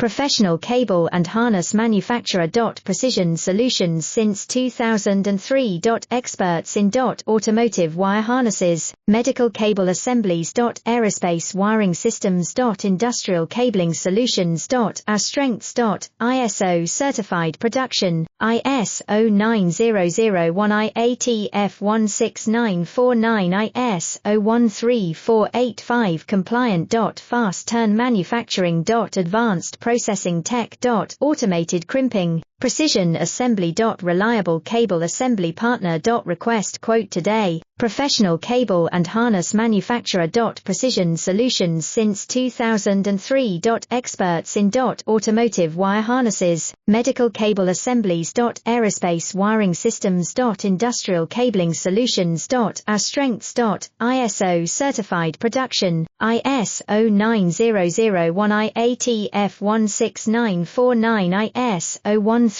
professional cable and harness manufacturer. Precision Solutions since 2003. Experts in automotive wire harnesses, medical cable assemblies. Aerospace wiring systems. Industrial cabling solutions. Our strengths. ISO certified production, ISO 9001 IATF 16949 ISO 13485 compliant. Fast turn manufacturing. Advanced processing tech. Automated crimping, precision assembly. Reliable cable assembly partner. Request quote today. Professional cable and harness manufacturer. Precision Solutions since 2003. Experts in automotive wire harnesses, medical cable assemblies. Aerospace wiring systems. Industrial cabling solutions. Our strengths. ISO certified production, ISO 9001 IATF 16949 ISO 134